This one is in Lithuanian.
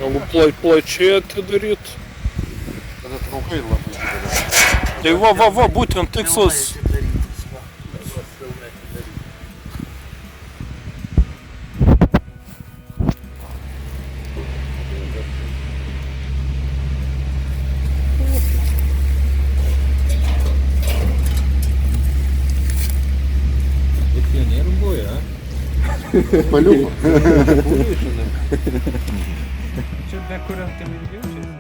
Jeigu plačiai atidaryt. Tada traukai labai didelė. Tai va, būtent tikslas. Pionierių buvo, ja? Paliuko. Čia be kuriant tai ilgiau čia.